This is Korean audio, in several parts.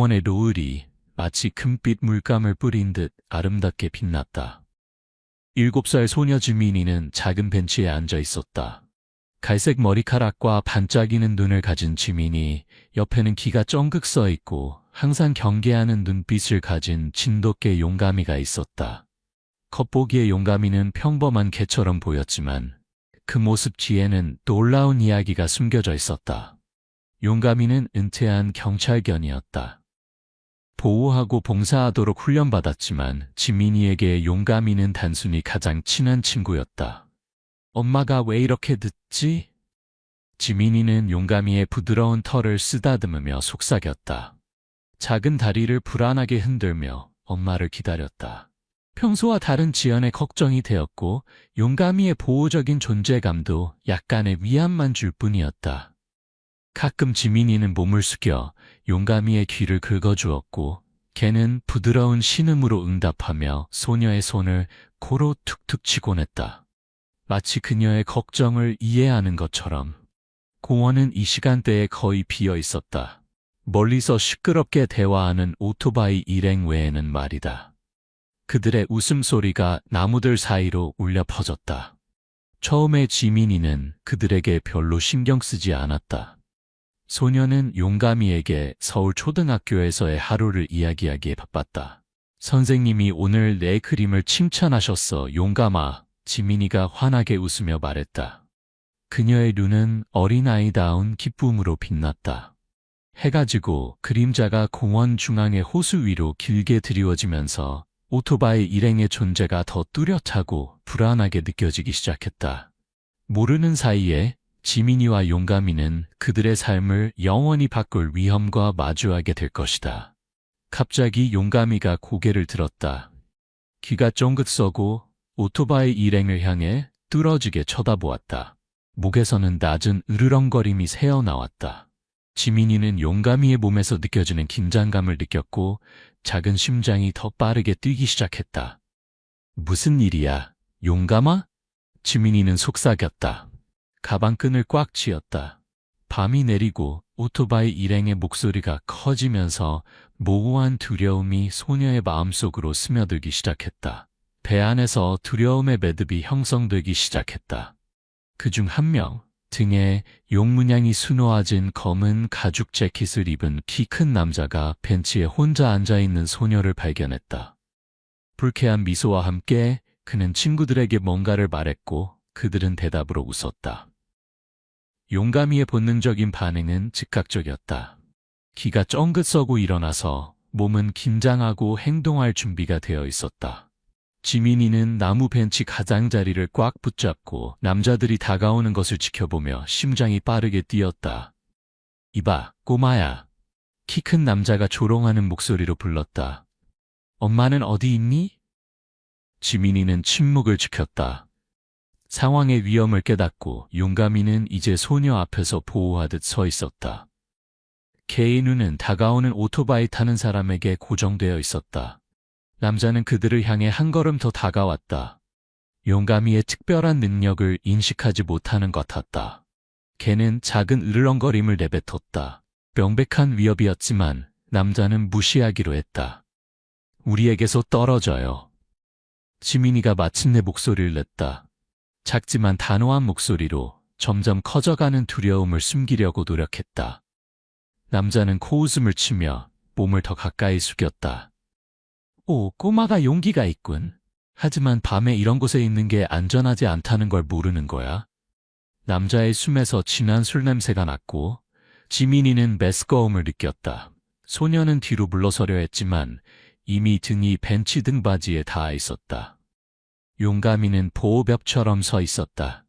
공원의 노을이 마치 금빛 물감을 뿌린 듯 아름답게 빛났다. 7살 소녀 지민이는 작은 벤치에 앉아 있었다. 갈색 머리카락과 반짝이는 눈을 가진 지민이, 옆에는 기가 쫑긋 써 있고 항상 경계하는 눈빛을 가진 진돗개 용감이가 있었다. 겉보기에 용감이는 평범한 개처럼 보였지만 그 모습 뒤에는 놀라운 이야기가 숨겨져 있었다. 용감이는 은퇴한 경찰견이었다. 보호하고 봉사하도록 훈련받았지만 지민이에게 용감이는 단순히 가장 친한 친구였다. 엄마가 왜 이렇게 늦지? 지민이는 용감이의 부드러운 털을 쓰다듬으며 속삭였다. 작은 다리를 불안하게 흔들며 엄마를 기다렸다. 평소와 다른 지연의 걱정이 되었고 용감이의 보호적인 존재감도 약간의 위안만 줄 뿐이었다. 가끔 지민이는 몸을 숙여 용감이의 귀를 긁어주었고 걔는 부드러운 신음으로 응답하며 소녀의 손을 코로 툭툭 치곤 했다. 마치 그녀의 걱정을 이해하는 것처럼. 공원은 이 시간대에 거의 비어 있었다. 멀리서 시끄럽게 대화하는 오토바이 일행 외에는 말이다. 그들의 웃음소리가 나무들 사이로 울려 퍼졌다. 처음에 지민이는 그들에게 별로 신경 쓰지 않았다. 소녀는 용감이에게 서울 초등학교에서의 하루를 이야기하기에 바빴다. 선생님이 오늘 내 그림을 칭찬하셨어, 용감아. 지민이가 환하게 웃으며 말했다. 그녀의 눈은 어린아이다운 기쁨으로 빛났다. 해가 지고 그림자가 공원 중앙의 호수 위로 길게 드리워지면서 오토바이 일행의 존재가 더 뚜렷하고 불안하게 느껴지기 시작했다. 모르는 사이에 지민이와 용감이는 그들의 삶을 영원히 바꿀 위험과 마주하게 될 것이다. 갑자기 용감이가 고개를 들었다. 귀가 쫑긋 서고 오토바이 일행을 향해 뚫어지게 쳐다보았다. 목에서는 낮은 으르렁거림이 새어나왔다. 지민이는 용감이의 몸에서 느껴지는 긴장감을 느꼈고 작은 심장이 더 빠르게 뛰기 시작했다. 무슨 일이야, 용감아? 지민이는 속삭였다. 가방끈을 꽉 쥐었다. 밤이 내리고 오토바이 일행의 목소리가 커지면서 모호한 두려움이 소녀의 마음속으로 스며들기 시작했다. 배 안에서 두려움의 매듭이 형성되기 시작했다. 그중 한 명, 등에 용문양이 수놓아진 검은 가죽 재킷을 입은 키 큰 남자가 벤치에 혼자 앉아있는 소녀를 발견했다. 불쾌한 미소와 함께 그는 친구들에게 뭔가를 말했고 그들은 대답으로 웃었다. 용감이의 본능적인 반응은 즉각적이었다. 기가 쫑긋 서고 일어나서 몸은 긴장하고 행동할 준비가 되어 있었다. 지민이는 나무 벤치 가장자리를 꽉 붙잡고 남자들이 다가오는 것을 지켜보며 심장이 빠르게 뛰었다. 이봐, 꼬마야. 키 큰 남자가 조롱하는 목소리로 불렀다. 엄마는 어디 있니? 지민이는 침묵을 지켰다. 상황의 위험을 깨닫고 용감이는 이제 소녀 앞에서 보호하듯 서 있었다. 걔의 눈은 다가오는 오토바이 타는 사람에게 고정되어 있었다. 남자는 그들을 향해 한 걸음 더 다가왔다. 용감이의 특별한 능력을 인식하지 못하는 것 같았다. 걔는 작은 으르렁거림을 내뱉었다. 명백한 위협이었지만 남자는 무시하기로 했다. 우리에게서 떨어져요. 지민이가 마침내 목소리를 냈다. 작지만 단호한 목소리로 점점 커져가는 두려움을 숨기려고 노력했다. 남자는 코웃음을 치며 몸을 더 가까이 숙였다. 오, 꼬마가 용기가 있군. 하지만 밤에 이런 곳에 있는 게 안전하지 않다는 걸 모르는 거야. 남자의 숨에서 진한 술 냄새가 났고 지민이는 메스꺼움을 느꼈다. 소녀는 뒤로 물러서려 했지만 이미 등이 벤치 등받이에 닿아 있었다. 용감이는 보호벽처럼 서 있었다.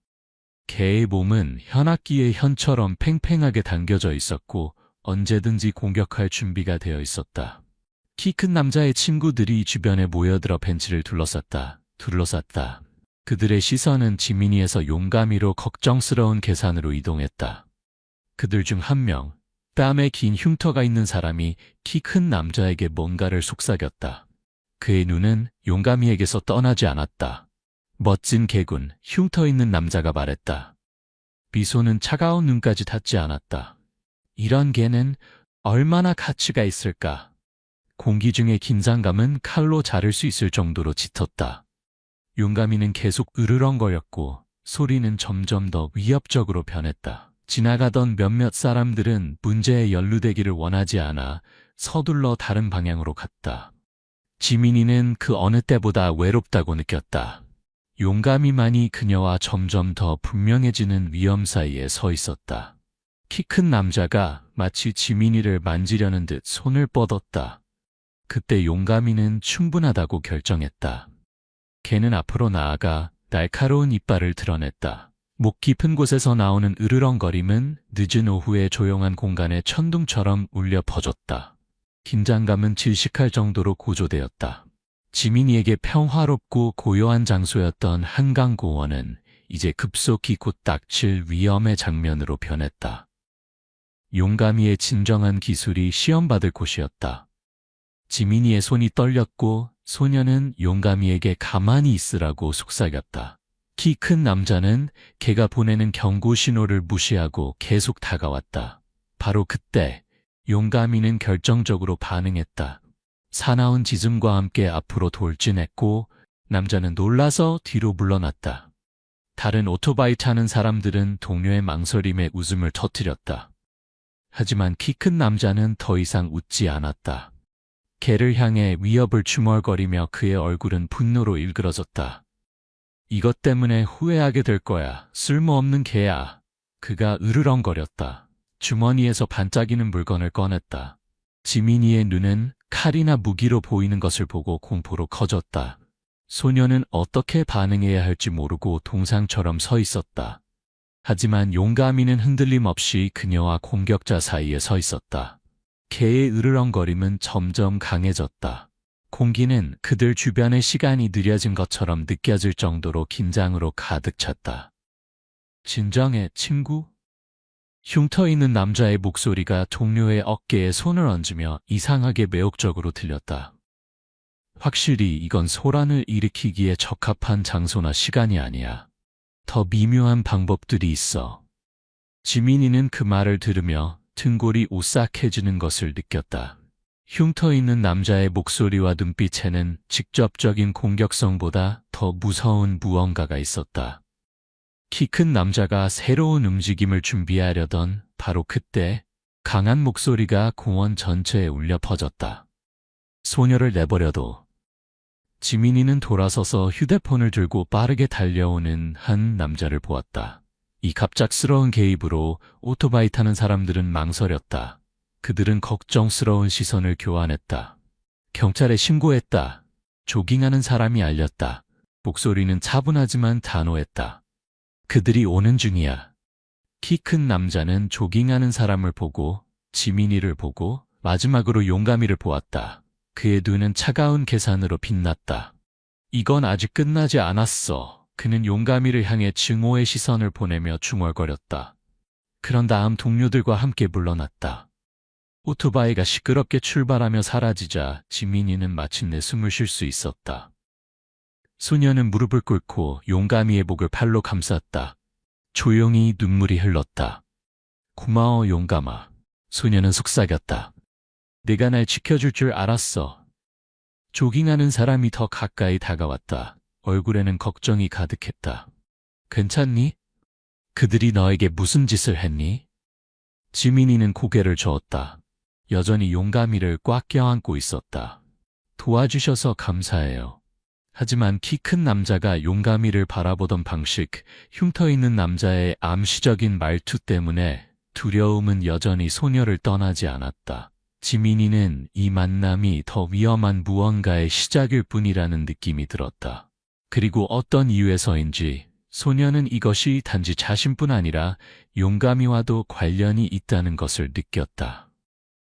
개의 몸은 현악기의 현처럼 팽팽하게 당겨져 있었고 언제든지 공격할 준비가 되어 있었다. 키 큰 남자의 친구들이 주변에 모여들어 벤치를 둘러쌌다. 그들의 시선은 지민이에서 용감이로 걱정스러운 계산으로 이동했다. 그들 중 한 명, 뺨에 긴 흉터가 있는 사람이 키 큰 남자에게 뭔가를 속삭였다. 그의 눈은 용감이에게서 떠나지 않았다. 멋진 개군, 흉터 있는 남자가 말했다. 미소는 차가운 눈까지 닿지 않았다. 이런 개는 얼마나 가치가 있을까? 공기 중의 긴장감은 칼로 자를 수 있을 정도로 짙었다. 용가미는 계속 으르렁거렸고 소리는 점점 더 위협적으로 변했다. 지나가던 몇몇 사람들은 문제에 연루되기를 원하지 않아 서둘러 다른 방향으로 갔다. 지민이는 그 어느 때보다 외롭다고 느꼈다. 용가미만이 그녀와 점점 더 분명해지는 위험 사이에 서 있었다. 키 큰 남자가 마치 지민이를 만지려는 듯 손을 뻗었다. 그때 용가미는 충분하다고 결정했다. 걔는 앞으로 나아가 날카로운 이빨을 드러냈다. 목 깊은 곳에서 나오는 으르렁거림은 늦은 오후의 조용한 공간에 천둥처럼 울려 퍼졌다. 긴장감은 질식할 정도로 고조되었다. 지민이에게 평화롭고 고요한 장소였던 한강공원은 이제 급속히 곧 닥칠 위험의 장면으로 변했다. 용가미의 진정한 기술이 시험받을 곳이었다. 지민이의 손이 떨렸고 소녀는 용가미에게 가만히 있으라고 속삭였다. 키 큰 남자는 걔가 보내는 경고 신호를 무시하고 계속 다가왔다. 바로 그때 용가미는 결정적으로 반응했다. 사나운 짖음과 함께 앞으로 돌진했고 남자는 놀라서 뒤로 물러났다. 다른 오토바이 타는 사람들은 동료의 망설임에 웃음을 터뜨렸다. 하지만 키 큰 남자는 더 이상 웃지 않았다. 걔를 향해 위협을 주멀거리며 그의 얼굴은 분노로 일그러졌다. 이것 때문에 후회하게 될 거야. 쓸모없는 개야. 그가 으르렁거렸다. 주머니에서 반짝이는 물건을 꺼냈다. 지민이의 눈은 칼이나 무기로 보이는 것을 보고 공포로 커졌다. 소녀는 어떻게 반응해야 할지 모르고 동상처럼 서 있었다. 하지만 용가미는 흔들림 없이 그녀와 공격자 사이에 서 있었다. 개의 으르렁거림은 점점 강해졌다. 공기는 그들 주변의 시간이 느려진 것처럼 느껴질 정도로 긴장으로 가득 찼다. 진정해, 친구? 흉터 있는 남자의 목소리가 동료의 어깨에 손을 얹으며 이상하게 매혹적으로 들렸다. 확실히 이건 소란을 일으키기에 적합한 장소나 시간이 아니야. 더 미묘한 방법들이 있어. 지민이는 그 말을 들으며 등골이 오싹해지는 것을 느꼈다. 흉터 있는 남자의 목소리와 눈빛에는 직접적인 공격성보다 더 무서운 무언가가 있었다. 키 큰 남자가 새로운 움직임을 준비하려던 바로 그때 강한 목소리가 공원 전체에 울려 퍼졌다. 소녀를 내버려둬. 지민이는 돌아서서 휴대폰을 들고 빠르게 달려오는 한 남자를 보았다. 이 갑작스러운 개입으로 오토바이 타는 사람들은 망설였다. 그들은 걱정스러운 시선을 교환했다. 경찰에 신고했다. 조깅하는 사람이 알렸다. 목소리는 차분하지만 단호했다. 그들이 오는 중이야. 키 큰 남자는 조깅하는 사람을 보고 지민이를 보고 마지막으로 용가미를 보았다. 그의 눈은 차가운 계산으로 빛났다. 이건 아직 끝나지 않았어. 그는 용가미를 향해 증오의 시선을 보내며 중얼거렸다. 그런 다음 동료들과 함께 물러났다. 오토바이가 시끄럽게 출발하며 사라지자 지민이는 마침내 숨을 쉴 수 있었다. 소녀는 무릎을 꿇고 용가미의 목을 팔로 감쌌다. 조용히 눈물이 흘렀다. 고마워, 용가마. 소녀는 속삭였다. 네가 날 지켜줄 줄 알았어. 조깅하는 사람이 더 가까이 다가왔다. 얼굴에는 걱정이 가득했다. 괜찮니? 그들이 너에게 무슨 짓을 했니? 지민이는 고개를 저었다. 여전히 용가미를 꽉 껴안고 있었다. 도와주셔서 감사해요. 하지만 키 큰 남자가 용가미를 바라보던 방식, 흉터 있는 남자의 암시적인 말투 때문에 두려움은 여전히 소녀를 떠나지 않았다. 지민이는 이 만남이 더 위험한 무언가의 시작일 뿐이라는 느낌이 들었다. 그리고 어떤 이유에서인지 소녀는 이것이 단지 자신뿐 아니라 용가미와도 관련이 있다는 것을 느꼈다.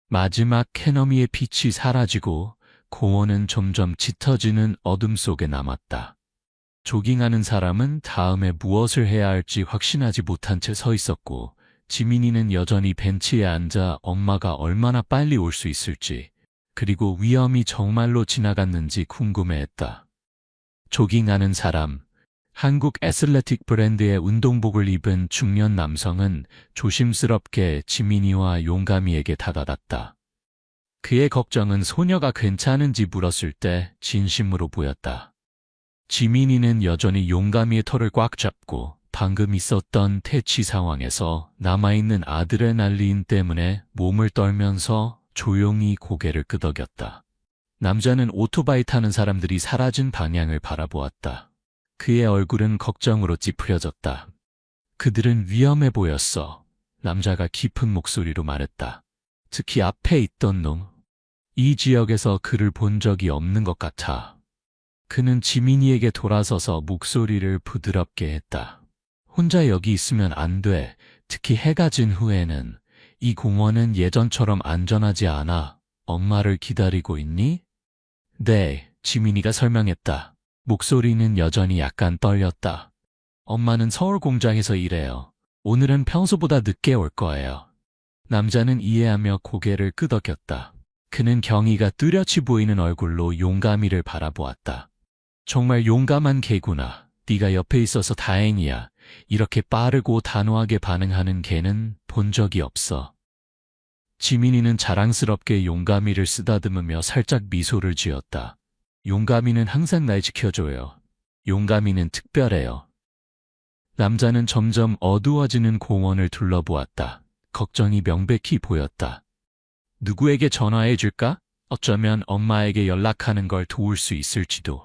마지막 캐너미의 빛이 사라지고 공원은 점점 짙어지는 어둠 속에 남았다. 조깅하는 사람은 다음에 무엇을 해야 할지 확신하지 못한 채 서 있었고 지민이는 여전히 벤치에 앉아 엄마가 얼마나 빨리 올 수 있을지 그리고 위험이 정말로 지나갔는지 궁금해했다. 조깅하는 사람, 한국 애슬레틱 브랜드의 운동복을 입은 중년 남성은 조심스럽게 지민이와 용감이에게 다가갔다. 그의 걱정은 소녀가 괜찮은지 물었을 때 진심으로 보였다. 지민이는 여전히 용감이의 털을 꽉 잡고 방금 있었던 퇴치 상황에서 남아있는 아드레날린 때문에 몸을 떨면서 조용히 고개를 끄덕였다. 남자는 오토바이 타는 사람들이 사라진 방향을 바라보았다. 그의 얼굴은 걱정으로 찌푸려졌다. 그들은 위험해 보였어. 남자가 깊은 목소리로 말했다. 특히 앞에 있던 놈. 이 지역에서 그를 본 적이 없는 것 같아. 그는 지민이에게 돌아서서 목소리를 부드럽게 했다. 혼자 여기 있으면 안 돼. 특히 해가 진 후에는. 이 공원은 예전처럼 안전하지 않아. 엄마를 기다리고 있니? 네, 지민이가 설명했다. 목소리는 여전히 약간 떨렸다. 엄마는 서울 공장에서 일해요. 오늘은 평소보다 늦게 올 거예요. 남자는 이해하며 고개를 끄덕였다. 그는 경이가 뚜렷이 보이는 얼굴로 용감이를 바라보았다. 정말 용감한 개구나. 네가 옆에 있어서 다행이야. 이렇게 빠르고 단호하게 반응하는 개는 본 적이 없어. 지민이는 자랑스럽게 용감이를 쓰다듬으며 살짝 미소를 지었다. 용감이는 항상 날 지켜줘요. 용감이는 특별해요. 남자는 점점 어두워지는 공원을 둘러보았다. 걱정이 명백히 보였다. 누구에게 전화해 줄까? 어쩌면 엄마에게 연락하는 걸 도울 수 있을지도.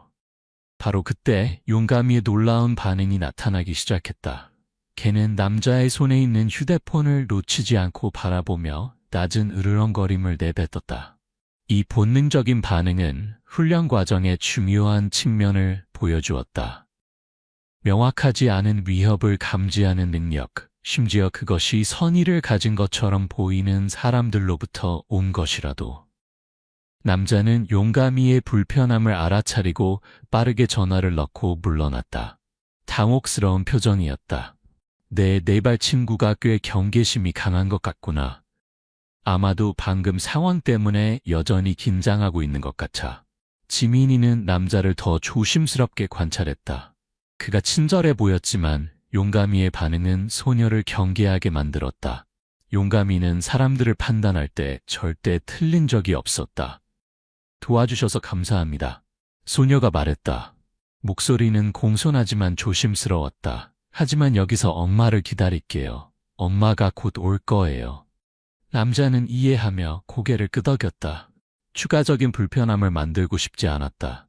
바로 그때 용감이의 놀라운 반응이 나타나기 시작했다. 걔는 남자의 손에 있는 휴대폰을 놓치지 않고 바라보며 낮은 으르렁거림을 내뱉었다. 이 본능적인 반응은 훈련 과정의 중요한 측면을 보여주었다. 명확하지 않은 위협을 감지하는 능력, 심지어 그것이 선의를 가진 것처럼 보이는 사람들로부터 온 것이라도. 남자는 용감이의 불편함을 알아차리고 빠르게 전화를 넣고 물러났다. 당혹스러운 표정이었다. 내 네발 친구가 꽤 경계심이 강한 것 같구나. 아마도 방금 상황 때문에 여전히 긴장하고 있는 것 같아. 지민이는 남자를 더 조심스럽게 관찰했다. 그가 친절해 보였지만 용감이의 반응은 소녀를 경계하게 만들었다. 용감이는 사람들을 판단할 때 절대 틀린 적이 없었다. 도와주셔서 감사합니다. 소녀가 말했다. 목소리는 공손하지만 조심스러웠다. 하지만 여기서 엄마를 기다릴게요. 엄마가 곧 올 거예요. 남자는 이해하며 고개를 끄덕였다. 추가적인 불편함을 만들고 싶지 않았다.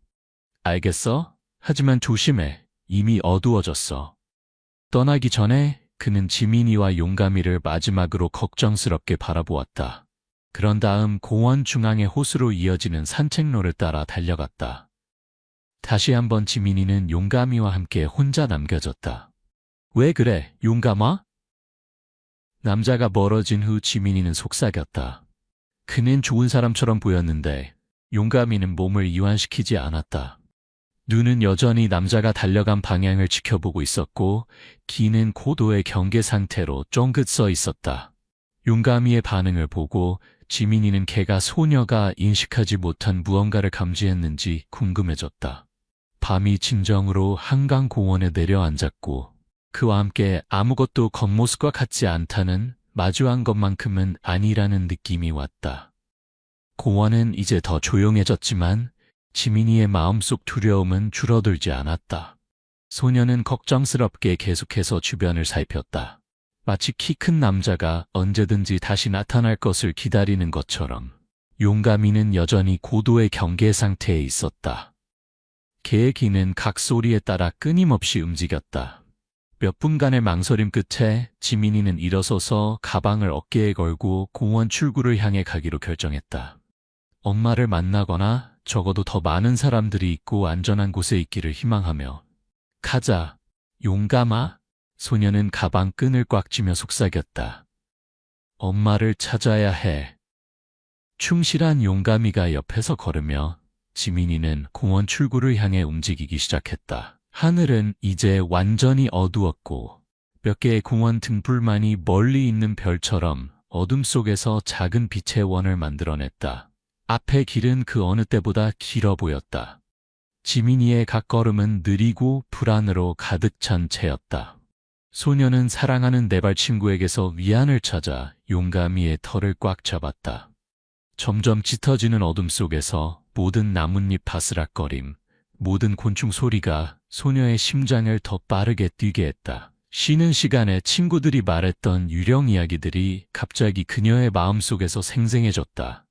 알겠어? 하지만 조심해. 이미 어두워졌어. 떠나기 전에 그는 지민이와 용감이를 마지막으로 걱정스럽게 바라보았다. 그런 다음 공원 중앙의 호수로 이어지는 산책로를 따라 달려갔다. 다시 한번 지민이는 용감이와 함께 혼자 남겨졌다. 왜 그래, 용감아? 남자가 멀어진 후 지민이는 속삭였다. 그는 좋은 사람처럼 보였는데 용감이는 몸을 이완시키지 않았다. 눈은 여전히 남자가 달려간 방향을 지켜보고 있었고 귀는 고도의 경계 상태로 쫑긋 서 있었다. 용감이의 반응을 보고 지민이는 걔가 소녀가 인식하지 못한 무언가를 감지했는지 궁금해졌다. 밤이 진정으로 한강 공원에 내려앉았고 그와 함께 아무것도 겉모습과 같지 않다는 마주한 것만큼은 아니라는 느낌이 왔다. 공원은 이제 더 조용해졌지만 지민이의 마음속 두려움은 줄어들지 않았다. 소녀는 걱정스럽게 계속해서 주변을 살폈다. 마치 키 큰 남자가 언제든지 다시 나타날 것을 기다리는 것처럼 용감이는 여전히 고도의 경계 상태에 있었다. 개의 귀는 각 소리에 따라 끊임없이 움직였다. 몇 분간의 망설임 끝에 지민이는 일어서서 가방을 어깨에 걸고 공원 출구를 향해 가기로 결정했다. 엄마를 만나거나 적어도 더 많은 사람들이 있고 안전한 곳에 있기를 희망하며. 가자, 용감아. 소녀는 가방 끈을 꽉 쥐며 속삭였다. 엄마를 찾아야 해. 충실한 용감이가 옆에서 걸으며 지민이는 공원 출구를 향해 움직이기 시작했다. 하늘은 이제 완전히 어두웠고 몇 개의 공원 등불만이 멀리 있는 별처럼 어둠 속에서 작은 빛의 원을 만들어냈다. 앞의 길은 그 어느 때보다 길어 보였다. 지민이의 각 걸음은 느리고 불안으로 가득 찬 채였다. 소녀는 사랑하는 네발 친구에게서 위안을 찾아 용감히의 털을 꽉 잡았다. 점점 짙어지는 어둠 속에서 모든 나뭇잎 바스락거림, 모든 곤충 소리가 소녀의 심장을 더 빠르게 뛰게 했다. 쉬는 시간에 친구들이 말했던 유령 이야기들이 갑자기 그녀의 마음속에서 생생해졌다.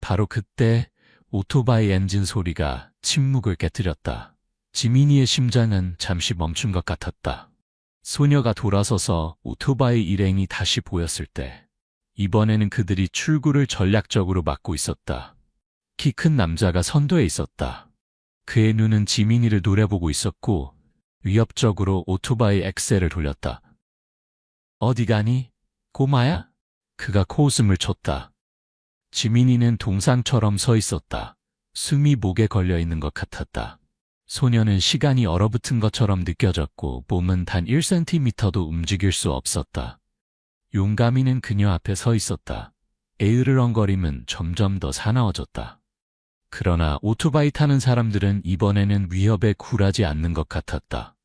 바로 그때 오토바이 엔진 소리가 침묵을 깨뜨렸다. 지민이의 심장은 잠시 멈춘 것 같았다. 소녀가 돌아서서 오토바이 일행이 다시 보였을 때 이번에는 그들이 출구를 전략적으로 막고 있었다. 키 큰 남자가 선도에 있었다. 그의 눈은 지민이를 노려보고 있었고 위협적으로 오토바이 엑셀을 돌렸다. 어디 가니? 꼬마야? 그가 코웃음을 쳤다. 지민이는 동상처럼 서 있었다. 숨이 목에 걸려 있는 것 같았다. 소녀는 시간이 얼어붙은 것처럼 느껴졌고 몸은 단 1cm도 움직일 수 없었다. 용감이는 그녀 앞에 서 있었다. 에으르렁거림은 점점 더 사나워졌다. 그러나 오토바이 타는 사람들은 이번에는 위협에 굴하지 않는 것 같았다.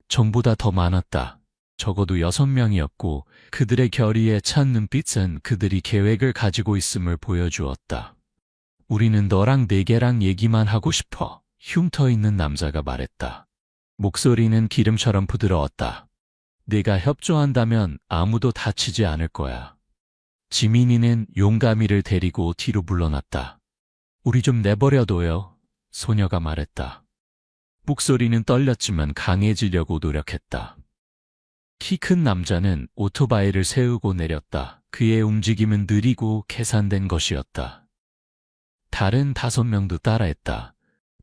전보다 더 많았다. 적어도 6명이었고 그들의 결의에 찬 눈빛은 그들이 계획을 가지고 있음을 보여주었다. 우리는 너랑 네 개랑 얘기만 하고 싶어. 흉터 있는 남자가 말했다. 목소리는 기름처럼 부드러웠다. 네가 협조한다면 아무도 다치지 않을 거야. 지민이는 용감이를 데리고 뒤로 물러났다. 우리 좀 내버려둬요. 소녀가 말했다. 목소리는 떨렸지만 강해지려고 노력했다. 키 큰 남자는 오토바이를 세우고 내렸다. 그의 움직임은 느리고 계산된 것이었다. 다른 5명도 따라했다.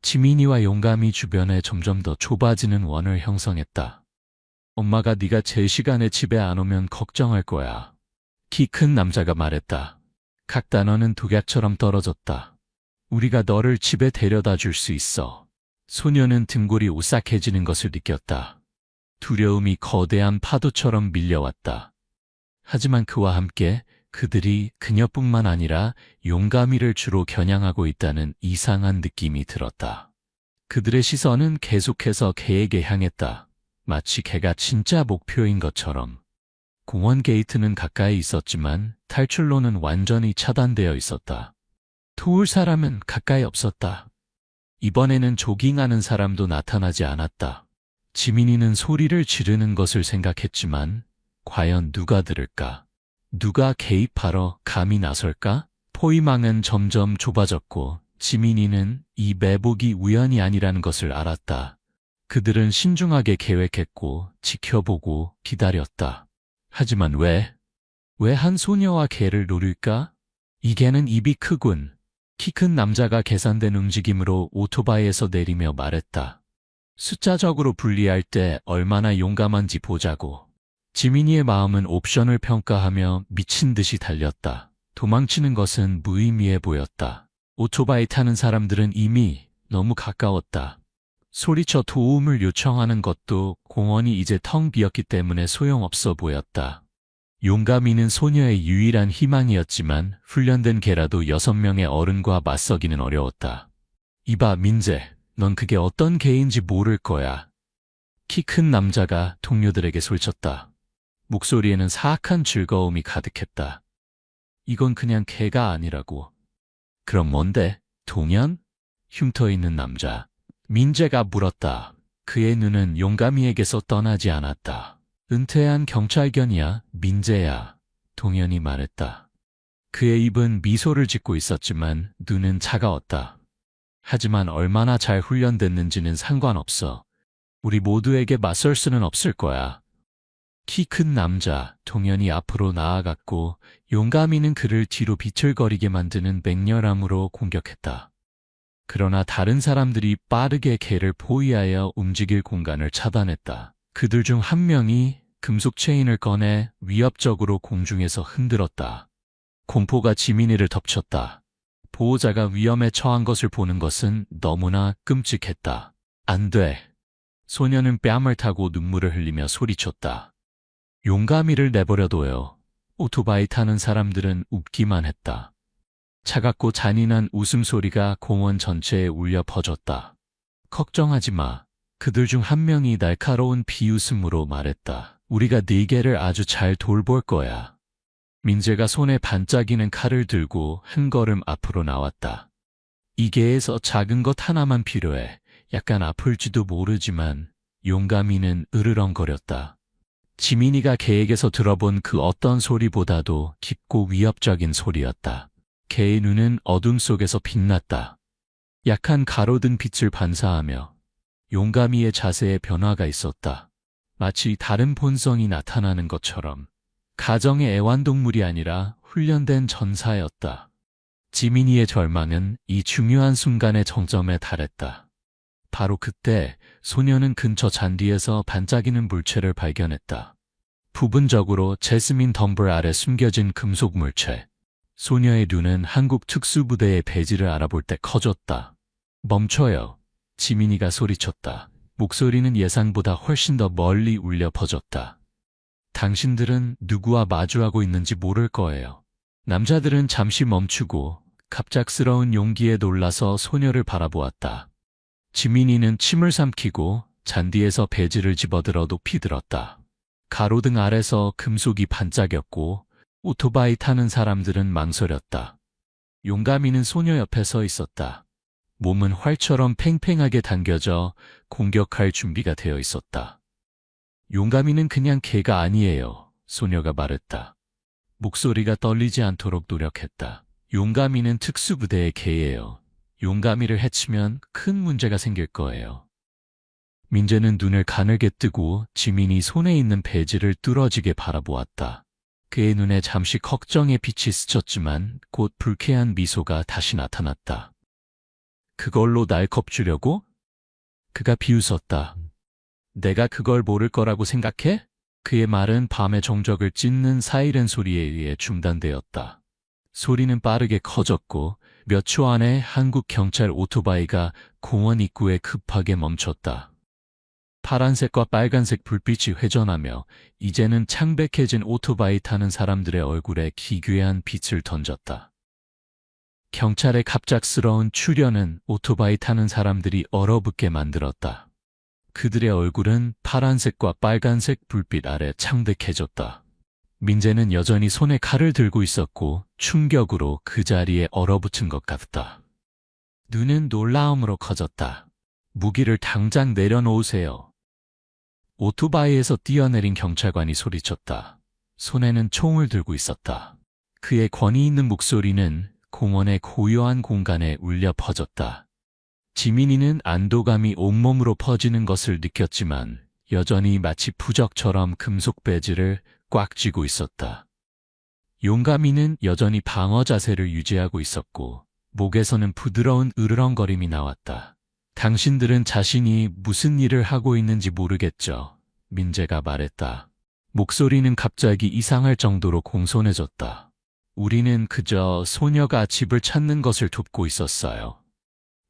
지민이와 용감이 주변에 점점 더 좁아지는 원을 형성했다. 엄마가 네가 제 시간에 집에 안 오면 걱정할 거야. 키 큰 남자가 말했다. 각 단어는 독약처럼 떨어졌다. 우리가 너를 집에 데려다 줄 수 있어. 소녀는 등골이 오싹해지는 것을 느꼈다. 두려움이 거대한 파도처럼 밀려왔다. 하지만 그와 함께 그들이 그녀뿐만 아니라 용감이를 주로 겨냥하고 있다는 이상한 느낌이 들었다. 그들의 시선은 계속해서 개에게 향했다. 마치 개가 진짜 목표인 것처럼. 공원 게이트는 가까이 있었지만 탈출로는 완전히 차단되어 있었다. 도울 사람은 가까이 없었다. 이번에는 조깅하는 사람도 나타나지 않았다. 지민이는 소리를 지르는 것을 생각했지만 과연 누가 들을까? 누가 개입하러 감히 나설까? 포위망은 점점 좁아졌고 지민이는 이 매복이 우연이 아니라는 것을 알았다. 그들은 신중하게 계획했고 지켜보고 기다렸다. 하지만 왜 한 소녀와 개를 노릴까? 이 개는 입이 크군. 키 큰 남자가 계산된 움직임으로 오토바이에서 내리며 말했다. 숫자적으로 분리할 때 얼마나 용감한지 보자고. 지민이의 마음은 옵션을 평가하며 미친 듯이 달렸다. 도망치는 것은 무의미해 보였다. 오토바이 타는 사람들은 이미 너무 가까웠다. 소리쳐 도움을 요청하는 것도 공원이 이제 텅 비었기 때문에 소용없어 보였다. 용감이는 소녀의 유일한 희망이었지만 훈련된 개라도 6명의 어른과 맞서기는 어려웠다. 이봐 민재, 넌 그게 어떤 개인지 모를 거야. 키 큰 남자가 동료들에게 솔쳤다. 목소리에는 사악한 즐거움이 가득했다. 이건 그냥 개가 아니라고. 그럼 뭔데? 동현? 흉터 있는 남자. 민재가 물었다. 그의 눈은 용감이에게서 떠나지 않았다. 은퇴한 경찰견이야, 민재야. 동현이 말했다. 그의 입은 미소를 짓고 있었지만 눈은 차가웠다. 하지만 얼마나 잘 훈련됐는지는 상관없어. 우리 모두에게 맞설 수는 없을 거야. 키 큰 남자, 동현이 앞으로 나아갔고 용감이는 그를 뒤로 비틀거리게 만드는 맹렬함으로 공격했다. 그러나 다른 사람들이 빠르게 개를 포위하여 움직일 공간을 차단했다. 그들 중 한 명이 금속 체인을 꺼내 위협적으로 공중에서 흔들었다. 공포가 지민이를 덮쳤다. 보호자가 위험에 처한 것을 보는 것은 너무나 끔찍했다. 안 돼. 소녀는 뺨을 타고 눈물을 흘리며 소리쳤다. 용감이를 내버려둬요. 오토바이 타는 사람들은 웃기만 했다. 차갑고 잔인한 웃음소리가 공원 전체에 울려 퍼졌다. 걱정하지 마. 그들 중 한 명이 날카로운 비웃음으로 말했다. 우리가 네 개를 아주 잘 돌볼 거야. 민재가 손에 반짝이는 칼을 들고 한 걸음 앞으로 나왔다. 이 개에서 작은 것 하나만 필요해. 약간 아플지도 모르지만 용감이는 으르렁거렸다. 지민이가 개에게서 들어본 그 어떤 소리보다도 깊고 위협적인 소리였다. 개의 눈은 어둠 속에서 빛났다. 약한 가로등 빛을 반사하며 용감이의 자세에 변화가 있었다. 마치 다른 본성이 나타나는 것처럼. 가정의 애완동물이 아니라 훈련된 전사였다. 지민이의 절망은 이 중요한 순간의 정점에 달했다. 바로 그때 소녀는 근처 잔디에서 반짝이는 물체를 발견했다. 부분적으로 제스민 덤블 아래 숨겨진 금속 물체. 소녀의 눈은 한국 특수부대의 배지를 알아볼 때 커졌다. 멈춰요. 지민이가 소리쳤다. 목소리는 예상보다 훨씬 더 멀리 울려 퍼졌다. 당신들은 누구와 마주하고 있는지 모를 거예요. 남자들은 잠시 멈추고 갑작스러운 용기에 놀라서 소녀를 바라보았다. 지민이는 침을 삼키고 잔디에서 배지를 집어들어 높이 들었다. 가로등 아래서 금속이 반짝였고 오토바이 타는 사람들은 망설였다. 용감이는 소녀 옆에 서 있었다. 몸은 활처럼 팽팽하게 당겨져 공격할 준비가 되어 있었다. 용감이는 그냥 개가 아니에요. 소녀가 말했다. 목소리가 떨리지 않도록 노력했다. 용감이는 특수부대의 개예요. 용감이를 해치면 큰 문제가 생길 거예요. 민재는 눈을 가늘게 뜨고 지민이 손에 있는 배지를 뚫어지게 바라보았다. 그의 눈에 잠시 걱정의 빛이 스쳤지만 곧 불쾌한 미소가 다시 나타났다. 그걸로 날 겁주려고? 그가 비웃었다. 내가 그걸 모를 거라고 생각해? 그의 말은 밤의 정적을 찢는 사이렌 소리에 의해 중단되었다. 소리는 빠르게 커졌고 몇 초 안에 한국 경찰 오토바이가 공원 입구에 급하게 멈췄다. 파란색과 빨간색 불빛이 회전하며 이제는 창백해진 오토바이 타는 사람들의 얼굴에 기괴한 빛을 던졌다. 경찰의 갑작스러운 출현은 오토바이 타는 사람들이 얼어붙게 만들었다. 그들의 얼굴은 파란색과 빨간색 불빛 아래 창백해졌다. 민재는 여전히 손에 칼을 들고 있었고 충격으로 그 자리에 얼어붙은 것 같다. 눈은 놀라움으로 커졌다. 무기를 당장 내려놓으세요. 오토바이에서 뛰어내린 경찰관이 소리쳤다. 손에는 총을 들고 있었다. 그의 권위 있는 목소리는 공원의 고요한 공간에 울려 퍼졌다. 지민이는 안도감이 온몸으로 퍼지는 것을 느꼈지만 여전히 마치 부적처럼 금속 배지를 꽉 쥐고 있었다. 용감이는 여전히 방어 자세를 유지하고 있었고 목에서는 부드러운 으르렁거림이 나왔다. 당신들은 자신이 무슨 일을 하고 있는지 모르겠죠. 민재가 말했다. 목소리는 갑자기 이상할 정도로 공손해졌다. 우리는 그저 소녀가 집을 찾는 것을 돕고 있었어요.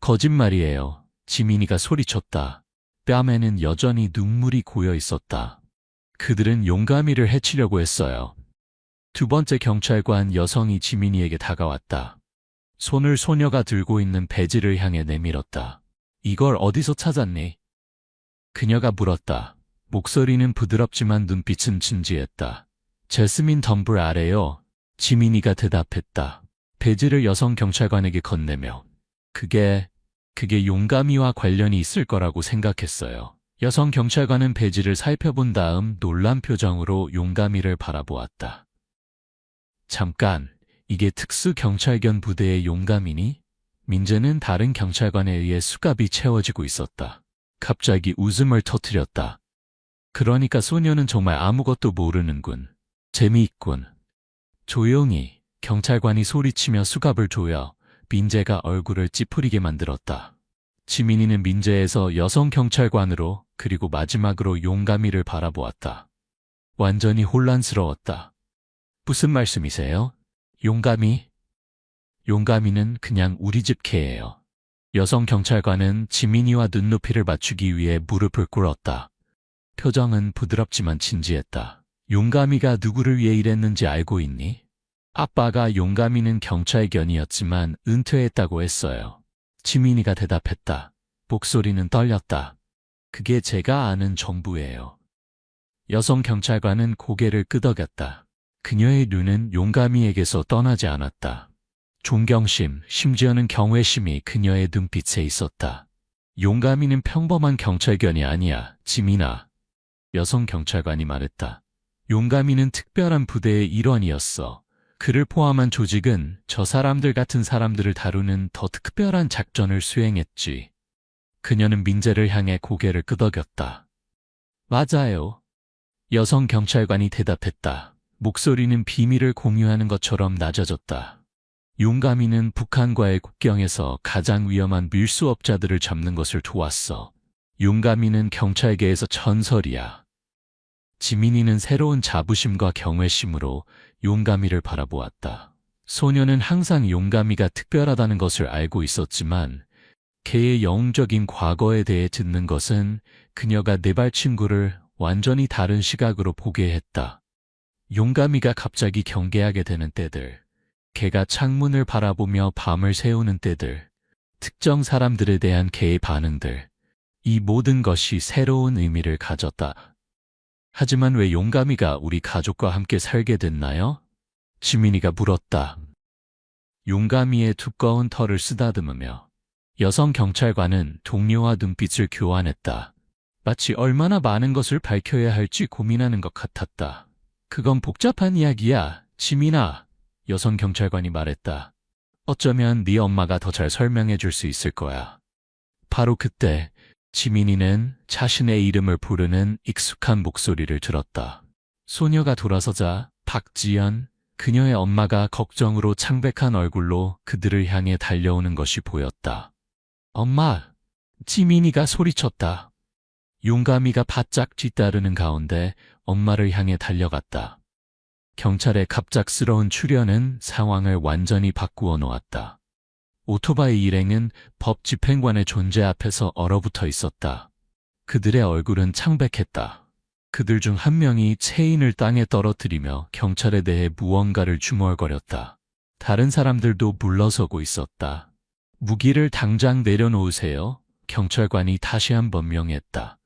거짓말이에요. 지민이가 소리쳤다. 뺨에는 여전히 눈물이 고여 있었다. 그들은 용감이를 해치려고 했어요. 두 번째 경찰관 여성이 지민이에게 다가왔다. 손을 소녀가 들고 있는 배지를 향해 내밀었다. 이걸 어디서 찾았니? 그녀가 물었다. 목소리는 부드럽지만 눈빛은 진지했다. 제스민 덤블 아래요. 지민이가 대답했다. 배지를 여성 경찰관에게 건네며 그게 용감이와 관련이 있을 거라고 생각했어요. 여성 경찰관은 배지를 살펴본 다음 놀란 표정으로 용감이를 바라보았다. 잠깐, 이게 특수경찰견 부대의 용감이니? 민재는 다른 경찰관에 의해 수갑이 채워지고 있었다. 갑자기 웃음을 터뜨렸다. 그러니까 소녀는 정말 아무것도 모르는군. 재미있군. 조용히, 경찰관이 소리치며 수갑을 조여 민재가 얼굴을 찌푸리게 만들었다. 지민이는 민재에서 여성 경찰관으로 그리고 마지막으로 용감이를 바라보았다. 완전히 혼란스러웠다. 무슨 말씀이세요? 용감이? 용감이는 그냥 우리 집 개예요. 여성 경찰관은 지민이와 눈높이를 맞추기 위해 무릎을 꿇었다. 표정은 부드럽지만 진지했다. 용감이가 누구를 위해 일했는지 알고 있니? 아빠가 용감이는 경찰견이었지만 은퇴했다고 했어요. 지민이가 대답했다. 목소리는 떨렸다. 그게 제가 아는 정부예요. 여성 경찰관은 고개를 끄덕였다. 그녀의 눈은 용가미에게서 떠나지 않았다. 존경심, 심지어는 경외심이 그녀의 눈빛에 있었다. 용가미는 평범한 경찰견이 아니야, 지민아. 여성 경찰관이 말했다. 용가미는 특별한 부대의 일원이었어. 그를 포함한 조직은 저 사람들 같은 사람들을 다루는 더 특별한 작전을 수행했지. 그녀는 민재를 향해 고개를 끄덕였다. 맞아요. 여성 경찰관이 대답했다. 목소리는 비밀을 공유하는 것처럼 낮아졌다. 용가미는 북한과의 국경에서 가장 위험한 밀수업자들을 잡는 것을 도왔어. 용가미는 경찰계에서 전설이야. 지민이는 새로운 자부심과 경외심으로 용가미를 바라보았다. 소녀는 항상 용가미가 특별하다는 것을 알고 있었지만 그의 영웅적인 과거에 대해 듣는 것은 그녀가 네발 친구를 완전히 다른 시각으로 보게 했다. 용가미가 갑자기 경계하게 되는 때들, 걔가 창문을 바라보며 밤을 새우는 때들, 특정 사람들에 대한 걔의 반응들, 이 모든 것이 새로운 의미를 가졌다. 하지만 왜 용가미가 우리 가족과 함께 살게 됐나요? 지민이가 물었다. 용가미의 두꺼운 털을 쓰다듬으며 여성 경찰관은 동료와 눈빛을 교환했다. 마치 얼마나 많은 것을 밝혀야 할지 고민하는 것 같았다. 그건 복잡한 이야기야, 지민아. 여성 경찰관이 말했다. 어쩌면 네 엄마가 더 잘 설명해 줄 수 있을 거야. 바로 그때 지민이는 자신의 이름을 부르는 익숙한 목소리를 들었다. 소녀가 돌아서자 박지연, 그녀의 엄마가 걱정으로 창백한 얼굴로 그들을 향해 달려오는 것이 보였다. 엄마! 지민이가 소리쳤다. 용가미가 바짝 뒤따르는 가운데 엄마를 향해 달려갔다. 경찰의 갑작스러운 출현은 상황을 완전히 바꾸어 놓았다. 오토바이 일행은 법 집행관의 존재 앞에서 얼어붙어 있었다. 그들의 얼굴은 창백했다. 그들 중 한 명이 체인을 땅에 떨어뜨리며 경찰에 대해 무언가를 중얼거렸다. 다른 사람들도 물러서고 있었다. 무기를 당장 내려놓으세요. 경찰관이 다시 한번 명했다.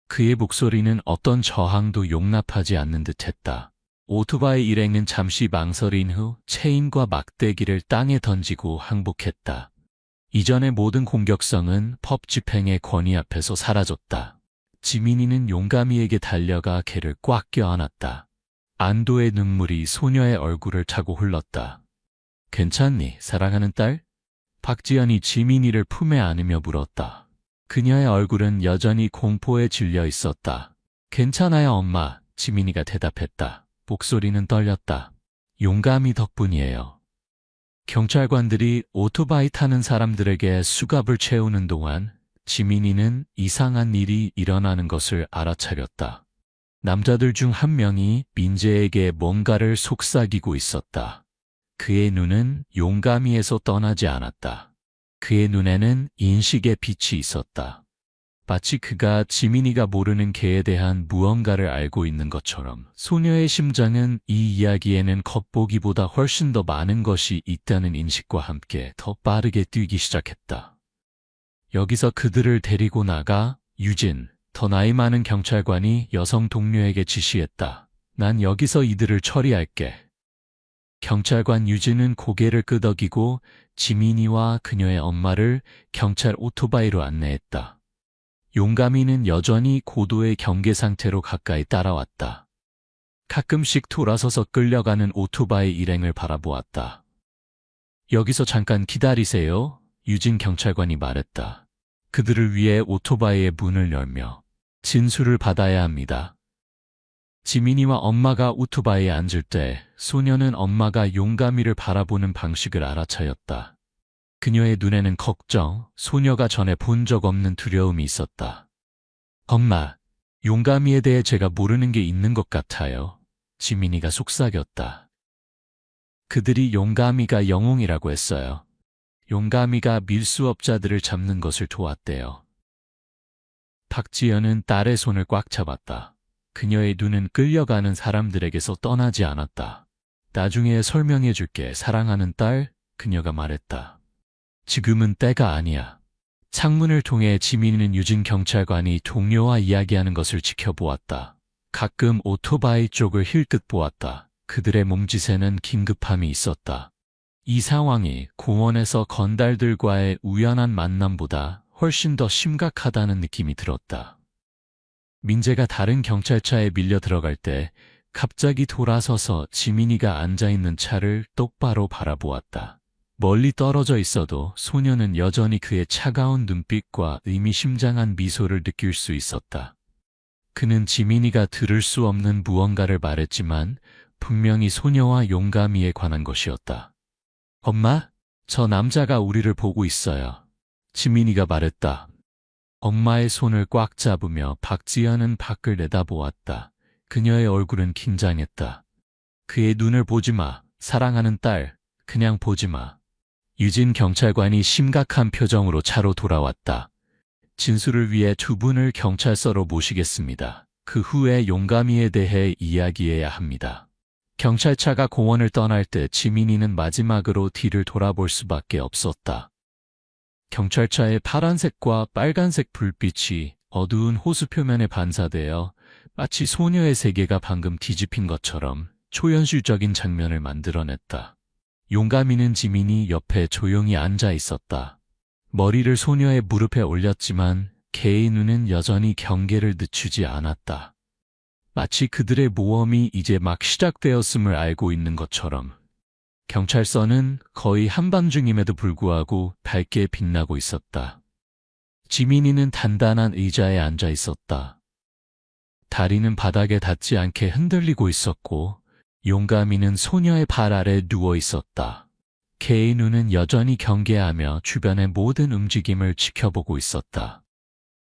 그의 목소리는 어떤 저항도 용납하지 않는 듯했다. 오토바이 일행은 잠시 망설인 후 체인과 막대기를 땅에 던지고 항복했다. 이전의 모든 공격성은 법 집행의 권위 앞에서 사라졌다. 지민이는 용가미에게 달려가 걔를 꽉 껴안았다. 안도의 눈물이 소녀의 얼굴을 타고 흘렀다. 괜찮니, 사랑하는 딸? 박지연이 지민이를 품에 안으며 물었다. 그녀의 얼굴은 여전히 공포에 질려 있었다. 괜찮아요, 엄마. 지민이가 대답했다. 목소리는 떨렸다. 용가미 덕분이에요. 경찰관들이 오토바이 타는 사람들에게 수갑을 채우는 동안 지민이는 이상한 일이 일어나는 것을 알아차렸다. 남자들 중 한 명이 민재에게 뭔가를 속삭이고 있었다. 그의 눈은 용가미에서 떠나지 않았다. 그의 눈에는 인식의 빛이 있었다. 마치 그가 지민이가 모르는 걔에 대한 무언가를 알고 있는 것처럼 소녀의 심장은 이 이야기에는 겉보기보다 훨씬 더 많은 것이 있다는 인식과 함께 더 빠르게 뛰기 시작했다. 여기서 그들을 데리고 나가 유진, 더 나이 많은 경찰관이 여성 동료에게 지시했다. 난 여기서 이들을 처리할게. 경찰관 유진은 고개를 끄덕이고 지민이와 그녀의 엄마를 경찰 오토바이로 안내했다. 용가미는 여전히 고도의 경계 상태로 가까이 따라왔다. 가끔씩 돌아서서 끌려가는 오토바이 일행을 바라보았다. 여기서 잠깐 기다리세요. 유진 경찰관이 말했다. 그들을 위해 오토바이의 문을 열며 진술을 받아야 합니다. 지민이와 엄마가 오토바이에 앉을 때 소녀는 엄마가 용가미를 바라보는 방식을 알아차렸다. 그녀의 눈에는 걱정, 소녀가 전에 본 적 없는 두려움이 있었다. 엄마, 용가미에 대해 제가 모르는 게 있는 것 같아요. 지민이가 속삭였다. 그들이 용가미가 영웅이라고 했어요. 용가미가 밀수업자들을 잡는 것을 도왔대요. 박지연은 딸의 손을 꽉 잡았다. 그녀의 눈은 끌려가는 사람들에게서 떠나지 않았다. 나중에 설명해 줄게, 사랑하는 딸, 그녀가 말했다. 지금은 때가 아니야. 창문을 통해 지민이는 유진 경찰관이 동료와 이야기하는 것을 지켜보았다. 가끔 오토바이 쪽을 힐끗 보았다. 그들의 몸짓에는 긴급함이 있었다. 이 상황이 공원에서 건달들과의 우연한 만남보다 훨씬 더 심각하다는 느낌이 들었다. 민재가 다른 경찰차에 밀려 들어갈 때 갑자기 돌아서서 지민이가 앉아있는 차를 똑바로 바라보았다. 멀리 떨어져 있어도 소녀는 여전히 그의 차가운 눈빛과 의미심장한 미소를 느낄 수 있었다. 그는 지민이가 들을 수 없는 무언가를 말했지만 분명히 소녀와 용가미에 관한 것이었다. 엄마, 저 남자가 우리를 보고 있어요. 지민이가 말했다. 엄마의 손을 꽉 잡으며 박지연은 밖을 내다보았다. 그녀의 얼굴은 긴장했다. 그의 눈을 보지 마. 사랑하는 딸, 그냥 보지 마. 유진 경찰관이 심각한 표정으로 차로 돌아왔다. 진술을 위해 두 분을 경찰서로 모시겠습니다. 그 후에 용가미에 대해 이야기해야 합니다. 경찰차가 공원을 떠날 때 지민이는 마지막으로 뒤를 돌아볼 수밖에 없었다. 경찰차의 파란색과 빨간색 불빛이 어두운 호수 표면에 반사되어 마치 소녀의 세계가 방금 뒤집힌 것처럼 초현실적인 장면을 만들어냈다. 용가미는 지민이 옆에 조용히 앉아 있었다. 머리를 소녀의 무릎에 올렸지만 개의 눈은 여전히 경계를 늦추지 않았다. 마치 그들의 모험이 이제 막 시작되었음을 알고 있는 것처럼. 경찰서는 거의 한밤중임에도 불구하고 밝게 빛나고 있었다. 지민이는 단단한 의자에 앉아 있었다. 다리는 바닥에 닿지 않게 흔들리고 있었고 용가미는 소녀의 발 아래 누워 있었다. 개의 눈은 여전히 경계하며 주변의 모든 움직임을 지켜보고 있었다.